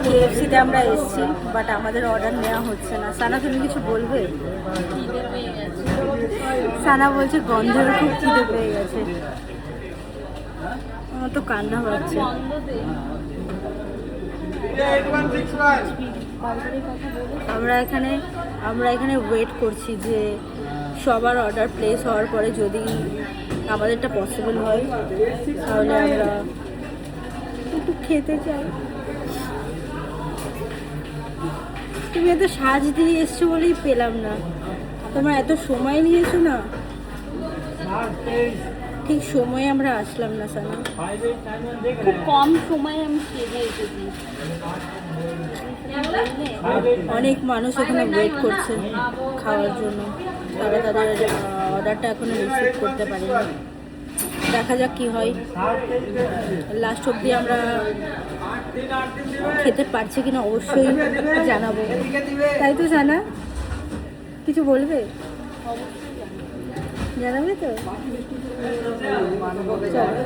KFC-তে আমরা এসেছি, বাট আমাদের অর্ডার নেওয়া হচ্ছে না। সানা, তুমি কিছু বলবে? সানা বলছে গন্ধের খুব খিদে পেয়ে গেছে। আমার তো কান্না পাচ্ছে। আমরা এখানে ওয়েট করছি যে সবার অর্ডার প্লেস হওয়ার পরে যদি আমাদেরটা পসিবল হয় তাহলে আমরা একটু খেতে চাই। তুমি এত সাজ দিয়ে এসছো বলেই পেলাম না। তোমার এত সময় নিয়েছো না, ঠিক সময়ে আমরা আসলাম না সানা। খুব কম সময়ে আমি সেজে এসেছি। অনেক মানুষ এখানে ওয়েট করছে খাওয়ার জন্য, তারা তাদের অর্ডারটা এখনো রিসিভ করতে পারেনি। দেখা যাক কি হয়। লাস্ট অবধি আমরা খেতে পারছি কিনা অবশ্যই জানাবো, তাই তো জানা? কিছু বলবে? জানাবে তো? চলো।